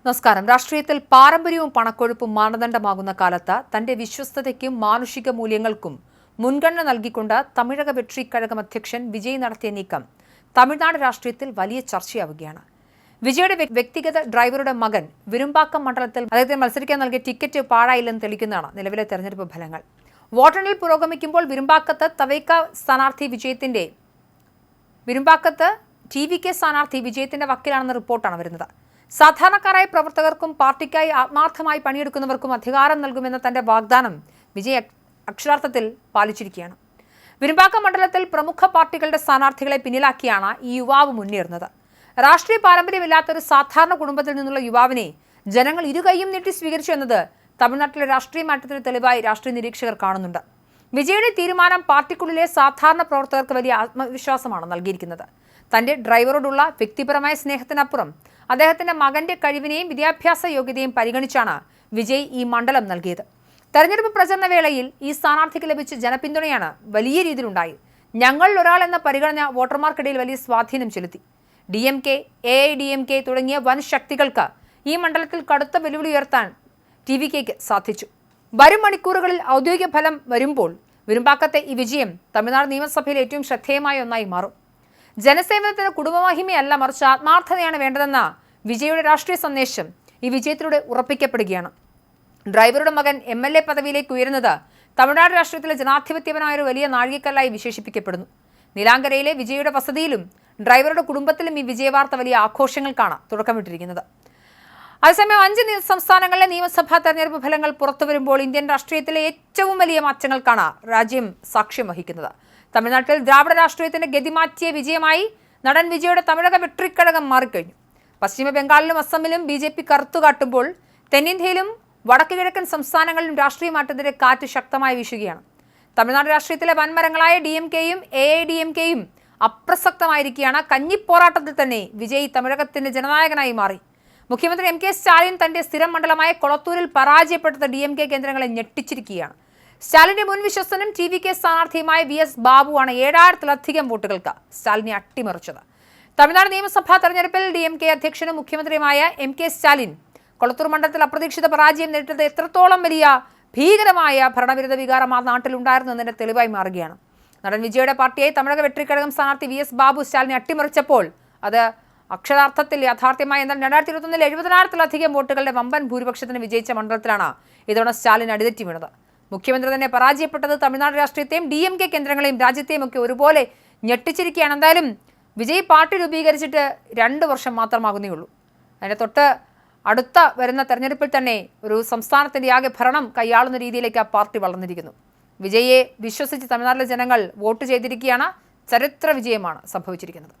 നമസ്കാരം. രാഷ്ട്രീയത്തിൽ പാരമ്പര്യവും പണക്കൊഴുപ്പും മാനദണ്ഡമാകുന്ന കാലത്ത് തന്റെ വിശ്വസ്തതയ്ക്കും മാനുഷിക മൂല്യങ്ങൾക്കും മുൻഗണന നൽകിക്കൊണ്ട് തമിഴക വെട്രി കഴകം അധ്യക്ഷൻ വിജയ് നടത്തിയ നീക്കം തമിഴ്നാട് രാഷ്ട്രീയത്തിൽ വലിയ ചർച്ചയാവുകയാണ്. വിജയുടെ വ്യക്തിഗത ഡ്രൈവറുടെ മകൻ വിരുമ്പാക്കം മണ്ഡലത്തിൽ അദ്ദേഹത്തിന് മത്സരിക്കാൻ നൽകിയ ടിക്കറ്റ് പാഴായില്ലെന്ന് തെളിയിക്കുന്നതാണ് നിലവിലെ തെരഞ്ഞെടുപ്പ് ഫലങ്ങൾ. വോട്ടെണ്ണൽ പുരോഗമിക്കുമ്പോൾ വിരുമ്പാക്കത്ത് ടി.വി.കെ സ്ഥാനാർത്ഥി വിജയത്തിന്റെ വക്കിലാണെന്ന റിപ്പോർട്ടാണ് വരുന്നത്. സാധാരണക്കാരായ പ്രവർത്തകർക്കും പാർട്ടിക്കായി ആത്മാർത്ഥമായി പണിയെടുക്കുന്നവർക്കും അധികാരം നൽകുമെന്ന തന്റെ വാഗ്ദാനം വിജയ് അക്ഷരാർത്ഥത്തിൽ പാലിച്ചിരിക്കുകയാണ്. വിരുമ്പാക്കം മണ്ഡലത്തിൽ പ്രമുഖ പാർട്ടികളുടെ സ്ഥാനാർത്ഥികളെ പിന്നിലാക്കിയാണ് ഈ യുവാവ് മുന്നേറുന്നത്. രാഷ്ട്രീയ പാരമ്പര്യമില്ലാത്തൊരു സാധാരണ കുടുംബത്തിൽ നിന്നുള്ള യുവാവിനെ ജനങ്ങൾ ഇരുകൈയും നീട്ടി സ്വീകരിച്ചു എന്നത് തമിഴ്നാട്ടിലെ രാഷ്ട്രീയ മാറ്റത്തിന് തെളിവായി രാഷ്ട്രീയ നിരീക്ഷകർ കാണുന്നുണ്ട്. വിജയുടെ തീരുമാനം പാർട്ടിക്കുള്ളിലെ സാധാരണ പ്രവർത്തകർക്ക് വലിയ ആത്മവിശ്വാസമാണ് നൽകിയിരിക്കുന്നത്. തന്റെ ഡ്രൈവറോടുള്ള വ്യക്തിപരമായ സ്നേഹത്തിനപ്പുറം അദ്ദേഹത്തിന്റെ മകന്റെ കഴിവിനെയും വിദ്യാഭ്യാസ യോഗ്യതയും പരിഗണിച്ചാണ് വിജയ് ഈ മണ്ഡലം നൽകിയത്. തെരഞ്ഞെടുപ്പ് പ്രചരണ വേളയിൽ ഈ സ്ഥാനാർത്ഥിക്ക് ലഭിച്ച ജനപിന്തുണയാണ് വലിയ രീതിയിലുണ്ടായത്. ഞങ്ങളിൽ ഒരാൾ എന്ന പരിഗണന വോട്ടർമാർക്കിടയിൽ വലിയ സ്വാധീനം ചെലുത്തി. DMK, AIDMK തുടങ്ങിയ വൻ ശക്തികൾക്ക് ഈ മണ്ഡലത്തിൽ കടുത്ത വെല്ലുവിളി ഉയർത്താൻ TVKയ്ക്ക് സാധിച്ചു. വരും മണിക്കൂറുകളിൽ ഔദ്യോഗിക ഫലം വരുമ്പോൾ വിരുമ്പാക്കത്തെ ഈ വിജയം തമിഴ്നാട് നിയമസഭയിൽ ഏറ്റവും ശ്രദ്ധേയമായ ഒന്നായി മാറും. ജനസേവനത്തിന് കുടുംബമഹിമയല്ല, മറിച്ച് ആത്മാർത്ഥതയാണ് വേണ്ടതെന്ന വിജയുടെ രാഷ്ട്രീയ സന്ദേശം ഈ വിജയത്തിലൂടെ ഉറപ്പിക്കപ്പെടുകയാണ്. ഡ്രൈവറുടെ മകൻ MLA പദവിയിലേക്ക് ഉയരുന്നത് തമിഴ്നാട് രാഷ്ട്രീയത്തിലെ ജനാധിപത്യപരമായ ഒരു വലിയ നാഴികക്കല്ലായി വിശേഷിപ്പിക്കപ്പെടുന്നു. നീലാങ്കരയിലെ വിജയുടെ വസതിയിലും ഡ്രൈവറുടെ കുടുംബത്തിലും ഈ വിജയവാർത്ത വലിയ ആഘോഷങ്ങൾക്കാണ് തുടക്കമിട്ടിരിക്കുന്നത്. അതേസമയം 5 സംസ്ഥാനങ്ങളിലെ നിയമസഭാ തെരഞ്ഞെടുപ്പ് ഫലങ്ങൾ പുറത്തുവരുമ്പോൾ ഇന്ത്യൻ രാഷ്ട്രീയത്തിലെ ഏറ്റവും വലിയ മാറ്റങ്ങൾക്കാണ് രാജ്യം സാക്ഷ്യം വഹിക്കുന്നത്. തമിഴ്നാട്ടിൽ ദ്രാവിഡ രാഷ്ട്രീയത്തിന്റെ ഗതിമാറ്റിയ വിജയമായി നടൻ വിജയുടെ തമിഴക വെട്രി കഴകം മാറിക്കഴിഞ്ഞു. പശ്ചിമ ബംഗാളിലും അസമിലും BJP കറുത്തുകാട്ടുമ്പോൾ തെന്നിന്ത്യയിലും വടക്കു കിഴക്കൻ സംസ്ഥാനങ്ങളിലും രാഷ്ട്രീയ മാറ്റത്തിന്റെ കാറ്റ് ശക്തമായി വീശുകയാണ്. തമിഴ്നാട് രാഷ്ട്രീയത്തിലെ വൻമരങ്ങളായ DMKയും AIDMKയും അപ്രസക്തമായിരിക്കുകയാണ്. കഞ്ഞിപ്പോരാട്ടത്തിൽ തന്നെ വിജയ് തമിഴകത്തിന്റെ ജനനായകനായി മാറി. മുഖ്യമന്ത്രി MK സ്റ്റാലിൻ തന്റെ സ്ഥിരം മണ്ഡലമായ കൊളത്തൂരിൽ പരാജയപ്പെട്ടത് DMK കേന്ദ്രങ്ങളെ ഞെട്ടിച്ചിരിക്കുകയാണ്. സ്റ്റാലിന്റെ മുൻ വിശ്വസ്തനും TVK സ്ഥാനാർത്ഥിയുമായ VS ബാബുവാണ് 7000-ലധികം വോട്ടുകൾക്ക് സ്റ്റാലിനെ അട്ടിമറിച്ചത്. തമിഴ്നാട് നിയമസഭാ തെരഞ്ഞെടുപ്പിൽ DMK അധ്യക്ഷനും മുഖ്യമന്ത്രിയുമായ MK സ്റ്റാലിൻ കൊളത്തൂർ മണ്ഡലത്തിൽ അപ്രതീക്ഷിത പരാജയം നേരിട്ടത് എത്രത്തോളം വലിയ ഭീകരമായ ഭരണവിരുദ്ധ വികാരം ആ നാട്ടിലുണ്ടായിരുന്നു എന്നതിന്റെ തെളിവായി മാറുകയാണ്. നടൻ വിജയുടെ പാർട്ടിയായി തമിഴക വെട്രി കഴകം സ്ഥാനാർത്ഥി VS ബാബു സ്റ്റാലിനെ അട്ടിമറിച്ചപ്പോൾ അത് അക്ഷരാർത്ഥത്തിൽ യാഥാർത്ഥ്യമായി. എന്നാൽ 2021 70,000-ലധികം വോട്ടുകളുടെ വമ്പൻ ഭൂരിപക്ഷത്തിന് വിജയിച്ച മണ്ഡലത്തിലാണ് ഇതവണ സ്റ്റാലിൻ അടിതെറ്റി വീണത്. മുഖ്യമന്ത്രി തന്നെ പരാജയപ്പെട്ടത് തമിഴ്നാട് രാഷ്ട്രീയത്തെയും DMK കേന്ദ്രങ്ങളെയും രാജ്യത്തെയും ഒക്കെ ഒരുപോലെ ഞെട്ടിച്ചിരിക്കുകയാണ്. എന്തായാലും വിജയ് പാർട്ടി രൂപീകരിച്ചിട്ട് 2 വർഷം മാത്രമാകുന്നേ ഉള്ളൂ. അതിന് തൊട്ട് അടുത്ത വരുന്ന തെരഞ്ഞെടുപ്പിൽ തന്നെ ഒരു സംസ്ഥാനത്തിന്റെ ആകെ ഭരണം കൈയാളുന്ന രീതിയിലേക്ക് ആ പാർട്ടി വളർന്നിരിക്കുന്നു. വിജയെ വിശ്വസിച്ച് തമിഴ്നാട്ടിലെ ജനങ്ങൾ വോട്ട് ചെയ്തിരിക്കുകയാണ്. ചരിത്ര വിജയമാണ് സംഭവിച്ചിരിക്കുന്നത്.